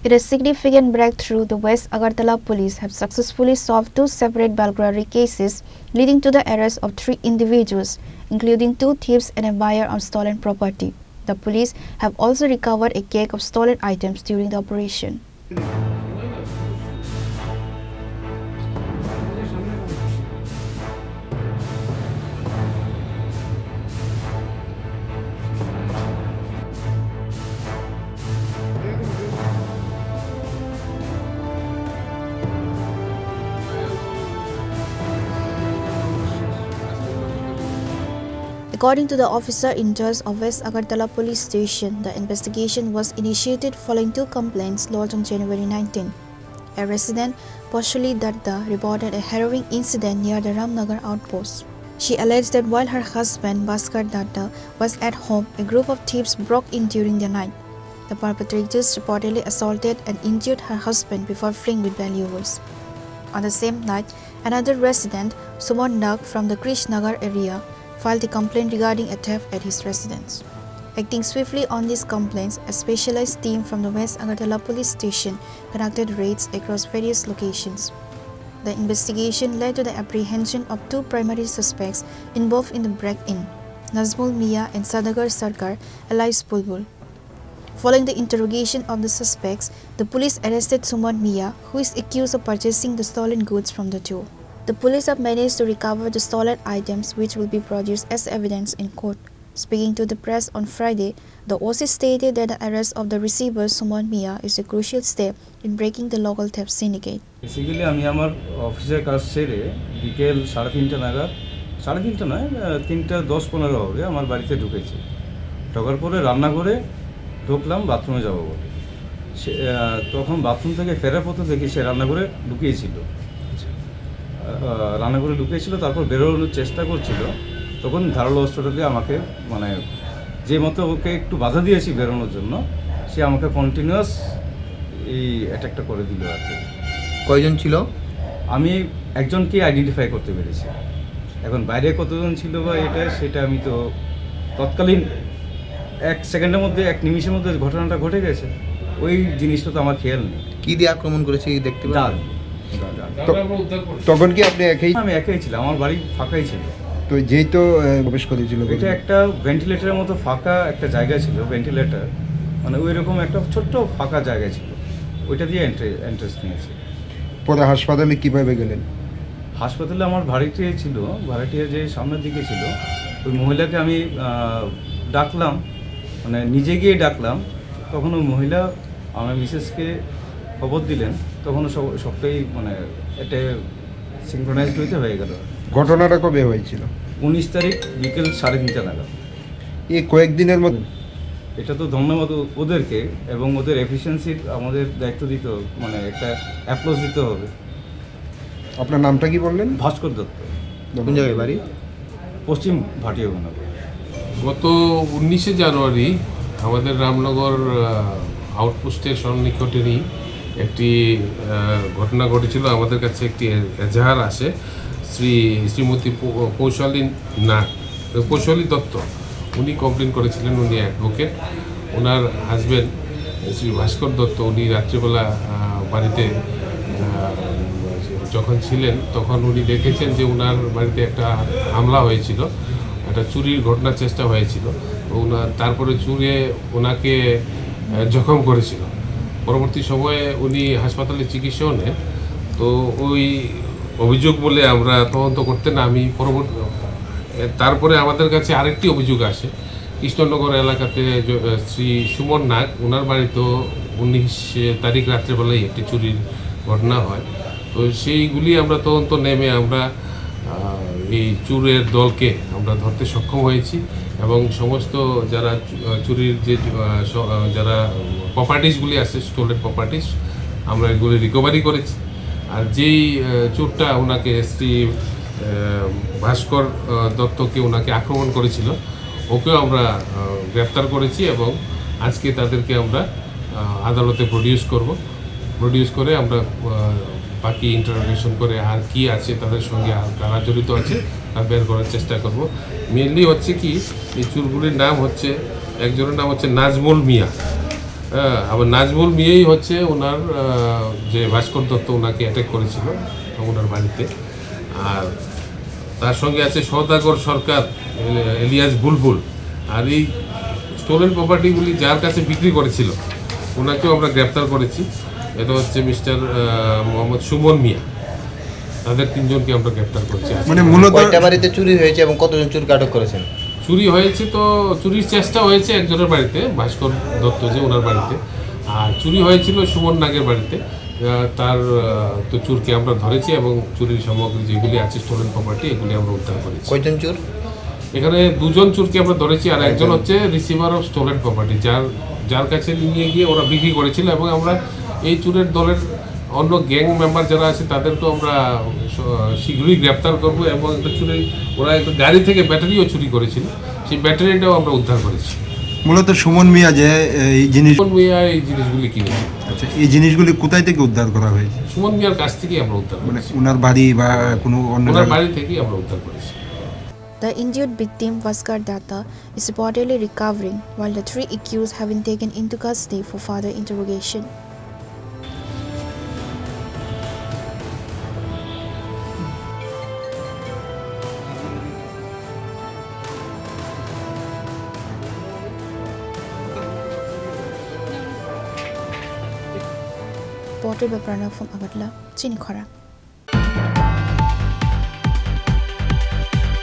In a significant breakthrough, the West Agartala Police have successfully solved 2 separate burglary cases leading to the arrest of 3 individuals, including 2 thieves and a buyer of stolen property. The police have also recovered a cake of stolen items during the operation. According to the officer in charge of West Agartala Police Station, the investigation was initiated following 2 complaints lodged on January 19. A resident, Poshali Datta, reported a harrowing incident near the Ramnagar outpost. She alleged that while her husband, Bhaskar Datta, was at home, a group of thieves broke in during the night. The perpetrators reportedly assaulted and injured her husband before fleeing with valuables. On the same night, another resident, Suman Nag from the Krishnagar area, filed a complaint regarding a theft at his residence. Acting swiftly on these complaints, a specialized team from the West Agartala Police Station conducted raids across various locations. The investigation led to the apprehension of 2 primary suspects involved in the break-in, Nazmul Mia and Sadagar Sarkar, alias Bulbul. Following the interrogation of the suspects, the police arrested Suman Mia, who is accused of purchasing the stolen goods from the 2. The police have managed to recover the stolen items, which will be produced as evidence in court. Speaking to the press on Friday, the OC stated that the arrest of the receiver Suman Mia is a crucial step in breaking the local theft syndicate. Basically, আমি আমার অফিসের কাজ সেরে বিকেল 3:30 নাগাদ 3:30 নয় 3:10-15 হবে আমার বাড়িতে ঢুকেছি। ঢোকার পরে রান্না করে ঢুকলাম বাথরুমে যাব বলে। তখন বাথরুম থেকে ফেরার পথে দেখি সে রান্না করে ঢুকিয়েছিল। তারপর বেরোনোর চেষ্টা করছিল, তখন ধারালো অস্ত্রটা দিয়ে আমাকে মানে যে মতো ওকে একটু বাধা দিয়েছি বেরোনোর জন্য, সে আমাকে কন্টিনিউয়াস এই অ্যাটাকটা করে দিল আর কি। কয়জন ছিল? আমি একজনকে আইডেন্টিফাই করতে পেরেছি। এখন বাইরে কতজন ছিল বা সেটা আমি তো তৎকালীন 1 সেকেন্ডের মধ্যে 1 নিমিষের মধ্যে ঘটনাটা ঘটে গেছে, ওই জিনিসটা তো আমার খেয়াল নেই। কী দিয়ে আক্রমণ করেছে দেখতে পাচ্ছেন? তখন কি আপনি একাই? আমি একাই ছিলাম, আমার বাড়ি ফাঁকাই ছিল। তো যেই তো প্রবেশ করেছিল, এটা একটা ভেন্টিলেটরের মতো ফাঁকা একটা জায়গা ছিল, ভেন্টিলেটর মানে ওই রকম একটা ছোট্ট ফাঁকা জায়গা ছিল, ওইটা দিয়ে এন্ট্রেন্স নিয়েছে। পরে হাসপাতালে কিভাবে গেলেন? হাসপাতালে আমার ভাড়াটিয়া ছিল, ভাড়াটিয়া যে সামনের দিকে ছিল, ওই মহিলাকে আমি ডাকলাম, মানে নিজে গিয়ে ডাকলাম। তখন ওই মহিলা আমার মিসেসকে খবর দিলেন, তখন সবটাই মানে এটা সিনক্রোনাইজড হয়ে গেল। ঘটনাটা কবে হয়েছিল? 19 তারিখ বিকেল 3:30 নাগাদ। এই কয়েকদিনের মধ্যে? এটা তো ধন্যবাদ ওদেরকে, এবং ওদের এফিসিয়েন্সির আমাদের দায়িত্ব দিতে হবে, মানে একটা অ্যাপ্লোজ দিতে হবে। আপনার নামটা কি বললেন? ভাস্কর দত্ত। কোন জায়গায় বাড়ি? পশ্চিম ভাটিয়াগঞ্জ। গত 19শে জানুয়ারি আমাদের রামনগর আউটপোস্টের সন্নিকটেরই একটি ঘটনা ঘটেছিল। আমাদের কাছে একটি এজাহার আসে, শ্রীমতী কৌশলী দত্ত, উনি কমপ্লেন করেছিলেন। উনি অ্যাডভোকেট, ওনার হাজব্যান্ড শ্রী ভাস্কর দত্ত, উনি রাত্রিবেলা বাড়িতে যখন ছিলেন তখন উনি দেখেছেন যে ওনার বাড়িতে একটা হামলা হয়েছিল, একটা চুরির ঘটনার চেষ্টা হয়েছিল। তারপরে চুরে ওনাকে জখম করেছিল। পরবর্তী সময়ে উনি হাসপাতালে চিকিৎসাও নেন। তো ওই অভিযোগ বলে আমরা তদন্ত করতে নামি। তারপরে আমাদের কাছে আরেকটি অভিযোগ আসে, কৃষ্ণনগর এলাকাতে শ্রী সুমন নাগ, ওনার বাড়িতেও 19 তারিখ রাত্রেবেলায় একটি চুরির ঘটনা হয়। তো সেইগুলি আমরা তদন্ত নেমে আমরা এই চুরের দলকে আমরা ধরতে সক্ষম হয়েছি, এবং সমস্ত যারা চুরির যে যারা প্রপার্টিসগুলি আছে, স্টোলেন প্রপার্টিস, আমরা এগুলি রিকভারি করেছি। আর যেই চোরটা ওনাকে শ্রী ভাস্কর দত্তকে ওনাকে আক্রমণ করেছিল, ওকেও আমরা গ্রেপ্তার করেছি, এবং আজকে তাদেরকে আমরা আদালতে প্রডিউস করে আমরা বাকি ইন্টারোগেশন করে আর কি আছে তাদের সঙ্গে, আর কারা জড়িত আছে তা বের করার চেষ্টা করব। মেনলি হচ্ছে কি, এই চোরগুলির নাম হচ্ছে, একজনের নাম হচ্ছে নাজমুল মিয়া, হ্যাঁ, আবার নাজমুল মিয়াই হচ্ছে ওনার যে ভাস্কর দত্ত ওনাকে অ্যাটাক করেছিল ওনার বাড়িতে। আর তার সঙ্গে আছে সওদাগর সরকার এলিয়াস বুলবুল। আর এই স্টোলেন প্রপার্টিগুলি যার কাছে বিক্রি করেছিল ওনাকেও আমরা গ্রেপ্তার করেছি। এটা হচ্ছে মিস্টার মোহাম্মদ সুমন মিয়া। তাদের তিনজনকে আমরা গ্রেপ্তার করেছি। মানে মূলত কয়টা বাড়িতে চুরি হয়েছে এবং কতজন চোরকে আটক করেছেন? চুরি হয়েছে তো চুরির চেষ্টা হয়েছে একজনের বাড়িতে, ভাস্কর দত্ত যে ওনার বাড়িতে। আর চুরি হয়েছিল সুমন নাগের বাড়িতে। তার তো চুরকে আমরা ধরেছি এবং চুরির সামগ্রী যেগুলি আছে স্টোলেন প্রপার্টি এগুলি আমরা উদ্ধার করেছি। কয়জন চোর? এখানে দুজন চুরকে আমরা ধরেছি আর একজন হচ্ছে রিসিভার অফ স্টোলেন প্রপার্টি, যার কাছে নিয়ে গিয়ে ওরা বিক্রি করেছিল। এবং আমরা এই চুরের দলের অন্য গ্যাং মেম্বার যারা আছে তাদেরকেও আমরা শীঘ্রই গ্রেপ্তার করব। এবং একটা ওরা একটা গাড়ি থেকে ব্যাটারিও চুরি করেছিল, সেই ব্যাটারিটাও আমরা উদ্ধার করেছি। মূলত সুমন মিয়া যে এই জিনিস সুমন মিয়া এই জিনিসগুলি কিনেছে। আচ্ছা, এই জিনিসগুলি কোথায় থেকে উদ্ধার করা হয়েছে? সুমন মিয়ার কাছ থেকেই আমরা উদ্ধার মানে করেছি, ওনার বাড়ি বা কোনো অন্য ওনার জায়গা? বাড়ি থেকেই আমরা উদ্ধার করেছি। The injured victim, West Agartala, is reportedly recovering, while the 3 accused have been taken into custody for further interrogation. Reported by Pranav from Agartala, Chini, Khorang.